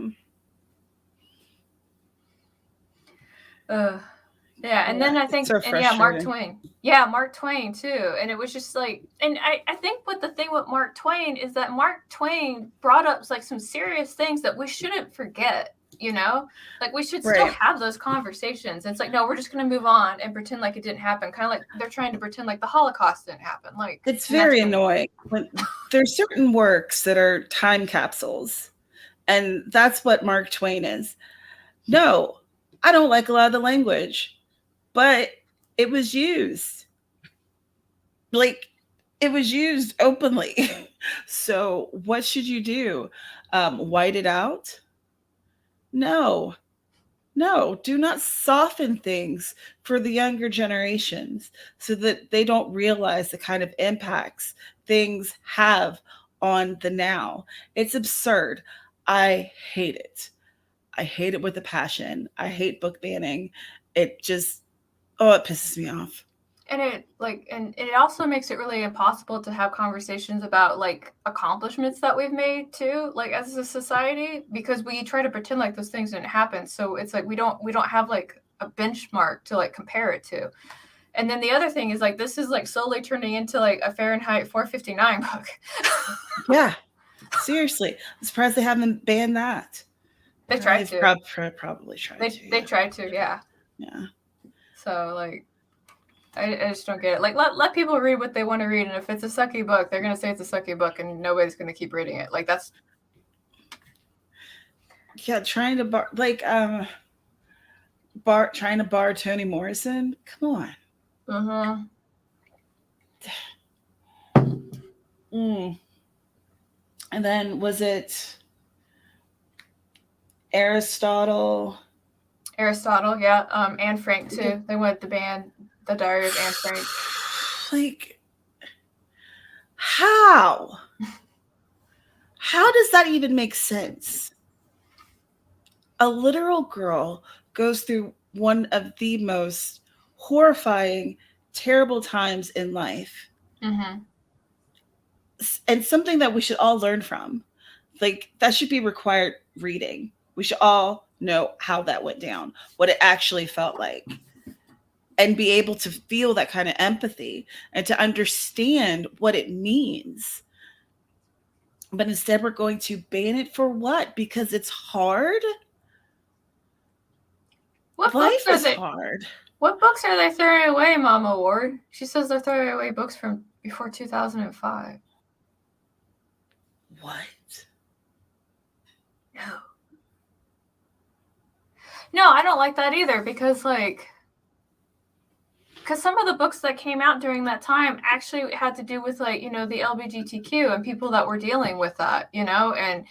Yeah, and then I think, so Mark Twain. Yeah, Mark Twain too. And it was just like, and I think what the thing with Mark Twain is that Mark Twain brought up like some serious things that we shouldn't forget, like we should still have those conversations. And it's like, no, we're just going to move on and pretend like it didn't happen. Kind of like they're trying to pretend like the Holocaust didn't happen. Like, it's very annoying when there's certain works that are time capsules, and that's what Mark Twain is. No, I don't like a lot of the language, but it was used. Like, it was used openly. So what should you do? White it out? No, do not soften things for the younger generations so that they don't realize the kind of impacts things have on the now. It's absurd. I hate it. I hate it with a passion. I hate book banning. It just, it pisses me off. And it also makes it really impossible to have conversations about like accomplishments that we've made too, like as a society, because we try to pretend like those things didn't happen. So it's like we don't have like a benchmark to like compare it to. And then the other thing is like this is like slowly turning into like a Fahrenheit 459 book. Yeah, seriously, I'm surprised they haven't banned that. They tried to. Probably tried to. They tried to, yeah. Yeah. So like, I just don't get it. Like, let people read what they want to read, and if it's a sucky book, they're gonna say it's a sucky book, and nobody's gonna keep reading it. Like that's. Yeah, trying to bar Toni Morrison. Come on. And then was it Aristotle? Aristotle, yeah. Anne Frank too. They went to ban The Diary of Anne Frank. Like, how? How does that even make sense? A literal girl goes through one of the most horrifying, terrible times in life. Mm-hmm. And something that we should all learn from. Like, that should be required reading. We should all know how that went down, what it actually felt like, and be able to feel that kind of empathy and to understand what it means. But instead, we're going to ban it for what? Because it's hard? Life is hard. What books are they throwing away, Mama Ward? She says they're throwing away books from before 2005. What? No, I don't like that either, because some of the books that came out during that time actually had to do with like, you know, the LGBTQ and people that were dealing with that, you know, and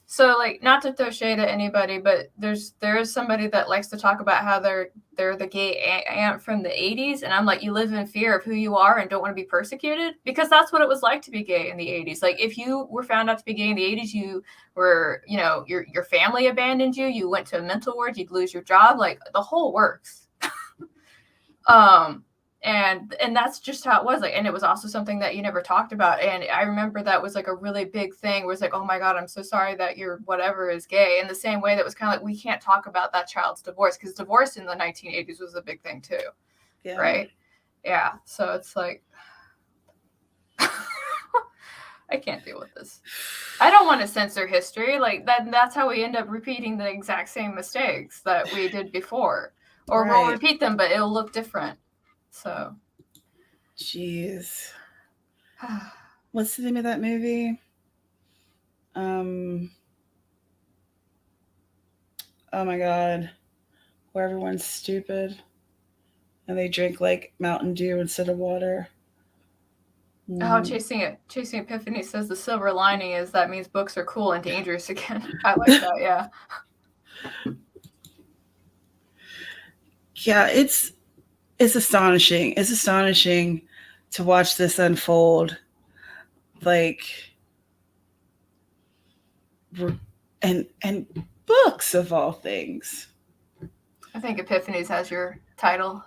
so like, not to throw shade at anybody, but there is somebody that likes to talk about how they're the gay aunt from the 80s, and I'm like, you live in fear of who you are and don't want to be persecuted, because that's what it was like to be gay in the 80s. Like, if you were found out to be gay in the 80s, you were, you know, your family abandoned you, you went to a mental ward, you'd lose your job, like the whole works. And that's just how it was. Like, and it was also something that you never talked about. And I remember that was like a really big thing, where it's like, oh my God, I'm so sorry that your whatever is gay. In the same way that was kind of like, we can't talk about that child's divorce, because divorce in the 1980s was a big thing too. Yeah. Right. Yeah. So it's like, I can't deal with this. I don't want to censor history. Like that's how we end up repeating the exact same mistakes that we did before, or we'll repeat them, but it'll look different. So, jeez, what's the name of that movie? Oh my God, where everyone's stupid and they drink like Mountain Dew instead of water. Oh, Chasing Epiphany says the silver lining is that means books are cool and dangerous again. I like that. Yeah. Yeah, it's astonishing. It's astonishing to watch this unfold. Like, and books of all things. I think Epiphanies has your title.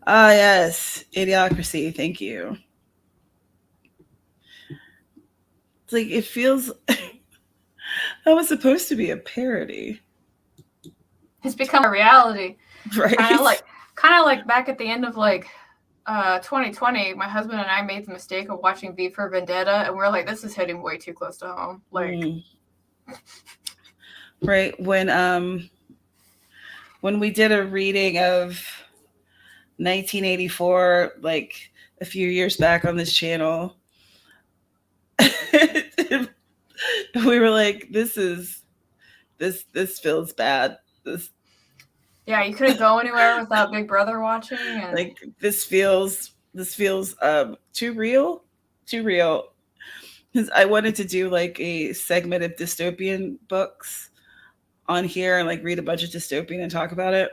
Ah, yes. Idiocracy. Thank you. It's like, it feels that was supposed to be a parody. It's become a reality. Right. Kind of like back at the end of like 2020, my husband and I made the mistake of watching V for Vendetta, and we're like, this is hitting way too close to home. Like, right, when we did a reading of 1984, like a few years back on this channel, we were like, this feels bad. Yeah, you couldn't go anywhere without Big Brother watching. And like, this feels too real. Because I wanted to do like a segment of dystopian books on here and like read a bunch of dystopian and talk about it,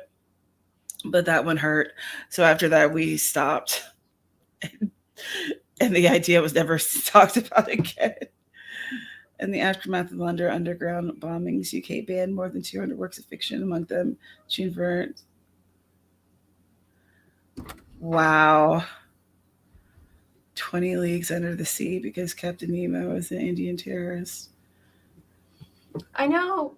but that one hurt. So after that, we stopped, and the idea was never talked about again. In the aftermath of the London underground bombings, UK banned more than 200 works of fiction, among them June Verne. Wow. 20 Leagues Under the Sea because Captain Nemo is an Indian terrorist. I know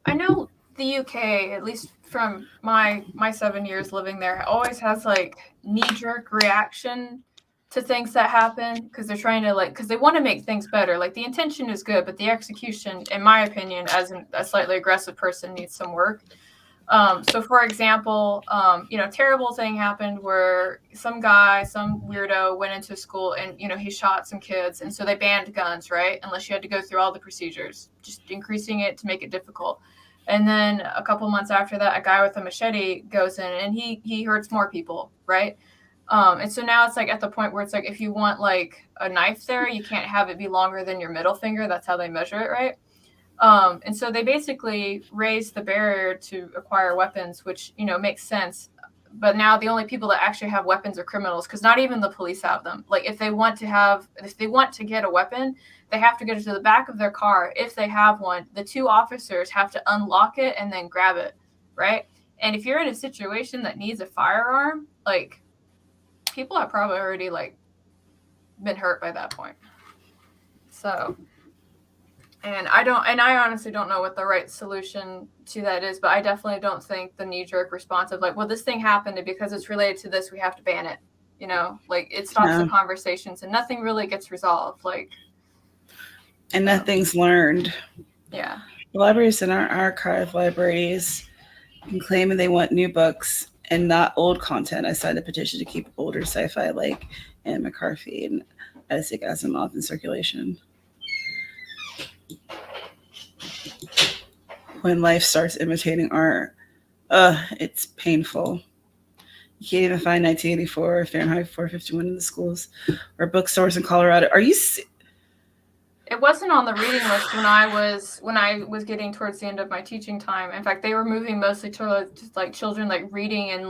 the UK, at least from my 7 years living there, always has like knee-jerk reaction to things that happen because they're trying to because they want to make things better. Like the intention is good, but the execution, in my opinion, as a slightly aggressive person, needs some work. So for example, terrible thing happened where some weirdo went into school and, he shot some kids. And so they banned guns, right? Unless you had to go through all the procedures, just increasing it to make it difficult. And then a couple months after that, a guy with a machete goes in and he hurts more people, right? And so now it's like at the point where it's like, if you want like a knife there, you can't have it be longer than your middle finger. That's how they measure it, right? And so they basically raised the barrier to acquire weapons, which, makes sense. But now the only people that actually have weapons are criminals, because not even the police have them. Like if they want to get a weapon, they have to go to the back of their car. If they have one, the two officers have to unlock it and then grab it, right? And if you're in a situation that needs a firearm, like people have probably already been hurt by that point. So, and I honestly don't know what the right solution to that is, but I definitely don't think the knee-jerk response of well, this thing happened and because it's related to this, we have to ban it. It stops the conversations and nothing really gets resolved. And nothing's learned. Yeah. The libraries in our archive libraries can claim they want new books and not old content. I signed a petition to keep older sci-fi like Anne McCarthy and Isaac Asimov in circulation. When life starts imitating art, it's painful. You can't even find 1984 or Fahrenheit 451 in the schools or bookstores in Colorado. Are you? It wasn't on the reading list when I was getting towards the end of my teaching time. In fact, they were moving mostly to children reading and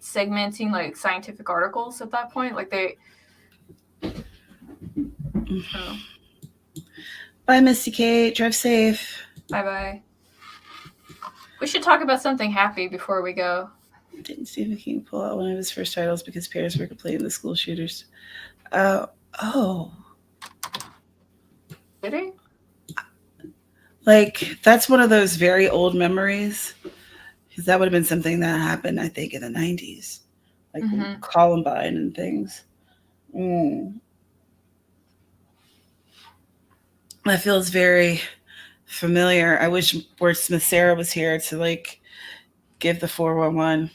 segmenting scientific articles at that point. Oh. Bye, Misty Kate. Drive safe. Bye. We should talk about something happy before we go. Didn't Stephen King pull out one of his first titles because parents were complaining the school shooters? Oh. Did he? That's one of those very old memories. Because that would have been something that happened, I think, in the 90s. Columbine and things. That feels very familiar. I wish Wordsmith Sarah was here to give the 411.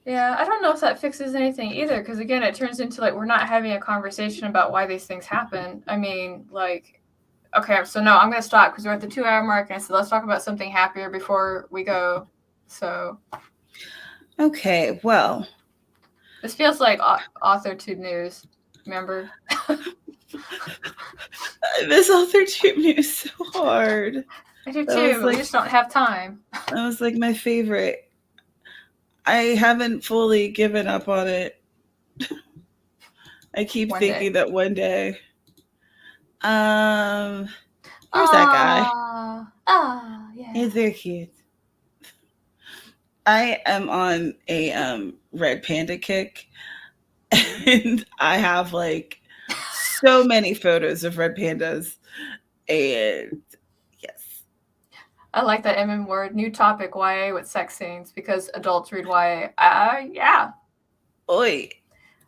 Yeah, I don't know if that fixes anything either, because again, it turns into we're not having a conversation about why these things happen. I mean, okay, so no, I'm going to stop because we're at the 2-hour mark, and I said let's talk about something happier before we go. So. Okay, well. This feels like AuthorTube news. Remember? This AuthorTube news so hard. I do too. We just don't have time. That was my favorite. I haven't fully given up on it. I keep thinking that one day. There's that guy. Oh, yeah. He's very cute. I am on a red panda kick, and I have so many photos of red pandas, and yes. I like that MM word. New topic, YA with sex scenes, because adults read YA. Yeah. Oi.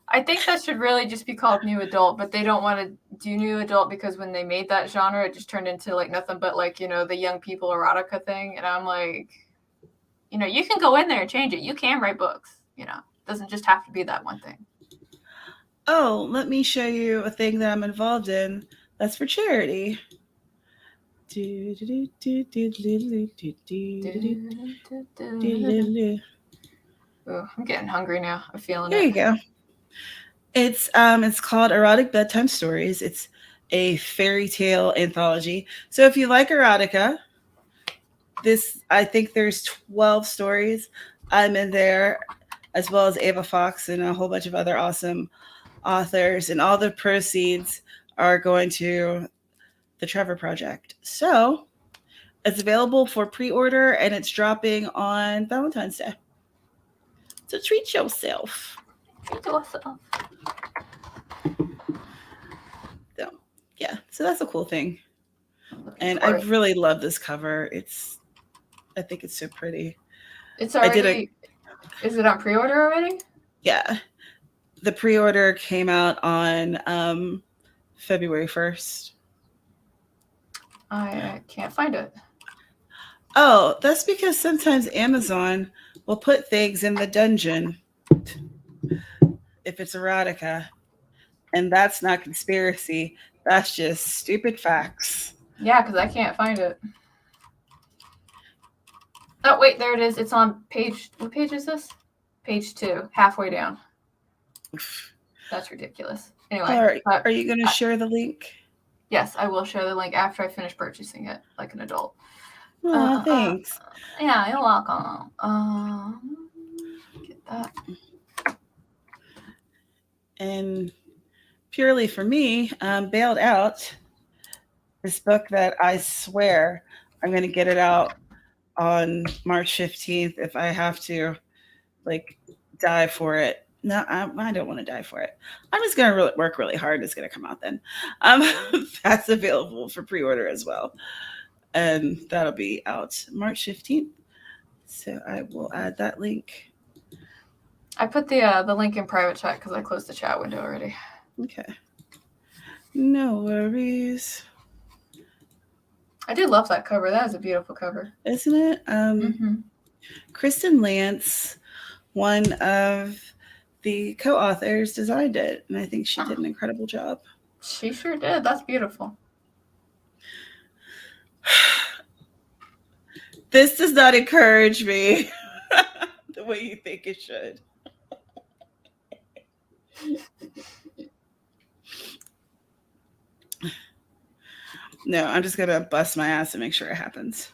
I think that should really just be called new adult, but they don't want to do new adult because when they made that genre, it just turned into nothing but the young people erotica thing. And I'm you can go in there and change it. You can write books, it doesn't just have to be that one thing. Oh, let me show you a thing that I'm involved in. That's for charity. Oh, I'm getting hungry now. I'm feeling it. There you go. It's called Erotic Bedtime Stories. It's a fairy tale anthology. So if you like erotica, I think there's 12 stories. I'm in there, as well as Ava Fox and a whole bunch of other awesome authors, and all the proceeds are going to the Trevor Project. So it's available for pre-order, and it's dropping on Valentine's Day. So treat yourself. Treat yourself. So, yeah, so that's a cool thing. And I really love this cover. I think it's so pretty. It's already, is it on pre-order already? Yeah. The pre-order came out on February 1st. I can't find it. Oh, that's because sometimes Amazon will put things in the dungeon if it's erotica. And that's not conspiracy. That's just stupid facts. Yeah, because I can't find it. Oh, wait, there it is. It's on page, what page is this? Page 2, halfway down. That's ridiculous. Anyway. Are you going to share the link? Yes, I will share the link after I finish purchasing it, like an adult. Oh, thanks. Yeah, you're welcome. Get that. And purely for me, bailed out this book that I swear I'm going to get it out on March 15th if I have to, like, die for it. No, I don't want to die for it. I'm just going to work really hard. It's going to come out then. That's available for pre-order as well. And that'll be out March 15th. So I will add that link. I put the link in private chat because I closed the chat window already. Okay. No worries. I do love that cover. That is a beautiful cover. Isn't it? Kristen Lance, one of the co-authors, designed it. And I think she did an incredible job. She sure did. That's beautiful. This does not encourage me the way you think it should. No, I'm just going to bust my ass and make sure it happens.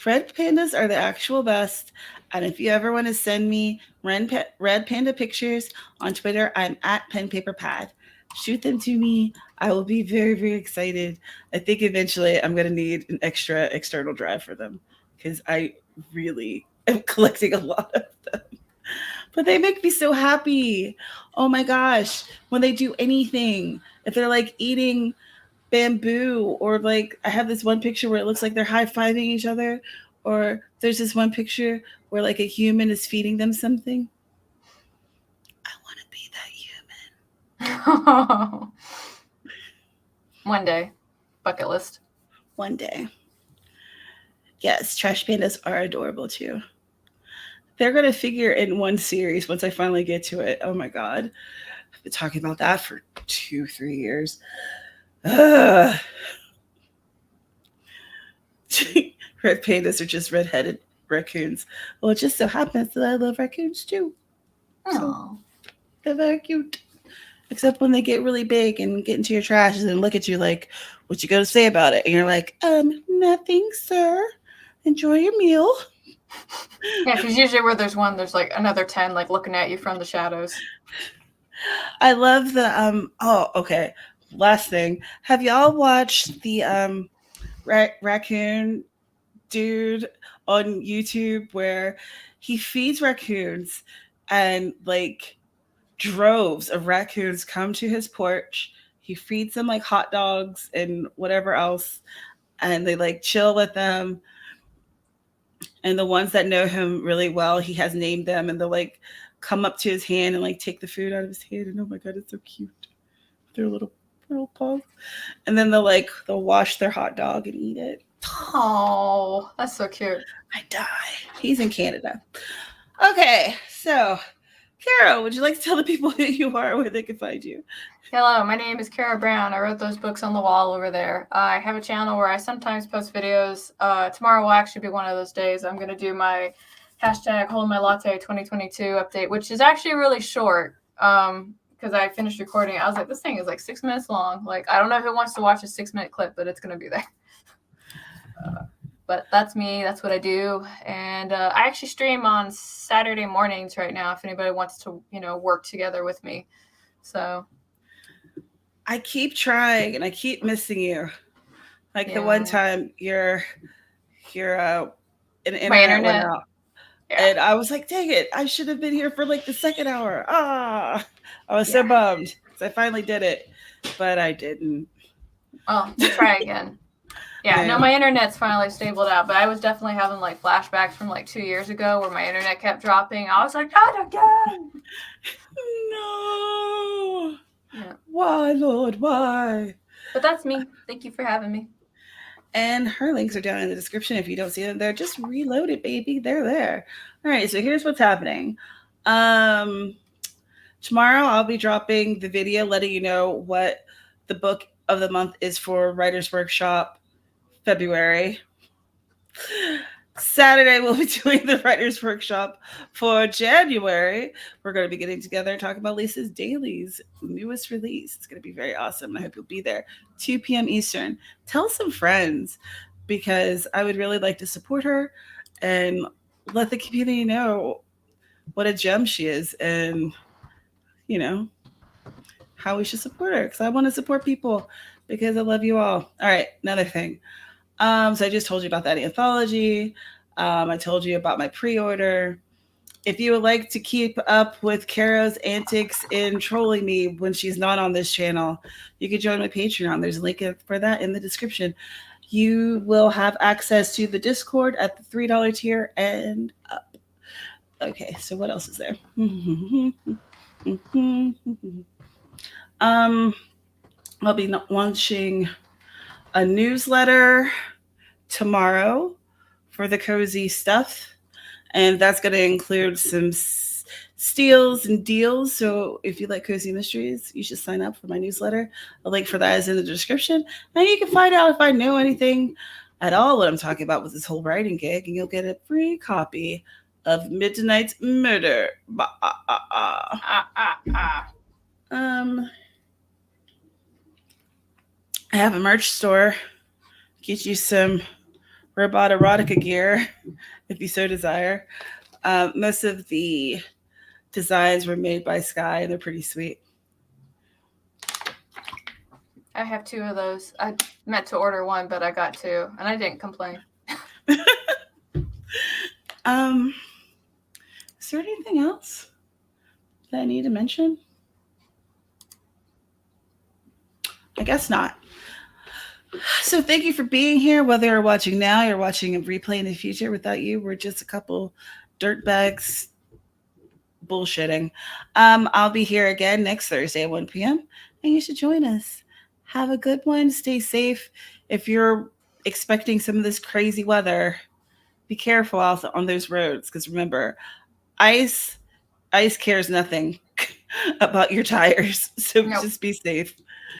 Red pandas are the actual best. And if you ever want to send me red panda pictures on Twitter, I'm at penpaperpad. Shoot them to me. I will be very, very excited. I think eventually I'm going to need an extra external drive for them because I really am collecting a lot of them. But they make me so happy. Oh my gosh. When they do anything, if they're like eating bamboo, or like I have this one picture where it looks like they're high-fiving each other, or there's this one picture where like a human is feeding them something. I want to be that human. One day. Bucket list. One day. Yes, trash pandas are adorable too. They're going to figure in one series once I finally get to it. Oh my God. I've been talking about that for 2-3 years. Red pandas are just red-headed raccoons. Well, it just so happens that I love raccoons too. So they're very cute. Except when they get really big and get into your trash and then look at you like, what you got to say about it? And you're like, nothing, sir. Enjoy your meal. Yeah, because usually where there's one, there's like another 10 like looking at you from the shadows. I love the okay. Last thing. Have y'all watched the raccoon dude on YouTube where he feeds raccoons and like droves of raccoons come to his porch. He feeds them like hot dogs and whatever else, and they like chill with them. And the ones that know him really well, he has named them, and they'll like come up to his hand and like take the food out of his hand. And oh my God, it's so cute. Their little paws. And then they'll wash their hot dog and eat it. Oh, that's so cute. I die. He's in Canada. Okay, so Carrow, would you like to tell the people who you are, where they can find you? Hello, my name is Carrow Brown. I wrote those books on the wall over there. I have a channel where I sometimes post videos. Tomorrow will actually be one of those days. I'm going to do my hashtag Hold My Latte 2022 update, which is actually really short because I finished recording. I was like, this thing is like 6 minutes long. Like, I don't know who wants to watch a 6-minute clip, but it's going to be there. But that's me. That's what I do. And I actually stream on Saturday mornings right now if anybody wants to, work together with me. So I keep trying and I keep missing you. Like the one time you're and My internet went internet. out. Yeah. And I was like, dang it, I should have been here for like the second hour. I was so Yeah. bummed. So I finally did it, but I didn't. Oh, we'll try again. Yeah, no, my internet's finally stabled out, but I was definitely having like flashbacks from like 2 years ago where my internet kept dropping. I was like, not again. No. Yeah. Why, Lord? Why? But that's me. Thank you for having me. And her links are down in the description. If you don't see them there, just reload it, baby. They're there. All right, so here's what's happening. Tomorrow I'll be dropping the video letting you know what the book of the month is for Writers Workshop February. Saturday we'll be doing the Writers Workshop for January. We're going to be getting together and talking about Lisa's Daily's newest release. It's going to be very awesome. I hope you'll be there. 2 p.m. Eastern. Tell some friends because I would really like to support her and let the community know what a gem she is and, you know, how we should support her because I want to support people because I love you all. All right, another thing. So I just told you about that anthology. I told you about my pre-order. If you would like to keep up with Carrow's antics in trolling me when she's not on this channel, you can join my Patreon. There's a link for that in the description. You will have access to the Discord at the $3 tier and up. Okay, so what else is there? I'll be launching a newsletter tomorrow for the cozy stuff, and that's going to include some steals and deals. So if you like cozy mysteries, you should sign up for my newsletter. A link for that is in the description, and you can find out if I know anything at all what I'm talking about with this whole writing gig, and you'll get a free copy of Midnight Murder. I have a merch store. Get you some robot erotica gear if you so desire. Most of the designs were made by Sky and they're pretty sweet. I have 2 of those. I meant to order 1, but I got 2 and I didn't complain. Is there anything else that I need to mention? I guess not. So thank you for being here. Whether you're watching now, you're watching a replay in the future. Without you, we're just a couple dirtbags bullshitting. I'll be here again next Thursday at 1 p.m. and you should join us. Have a good one. Stay safe. If you're expecting some of this crazy weather, be careful out on those roads because remember, ice cares nothing about your tires. So Just be safe.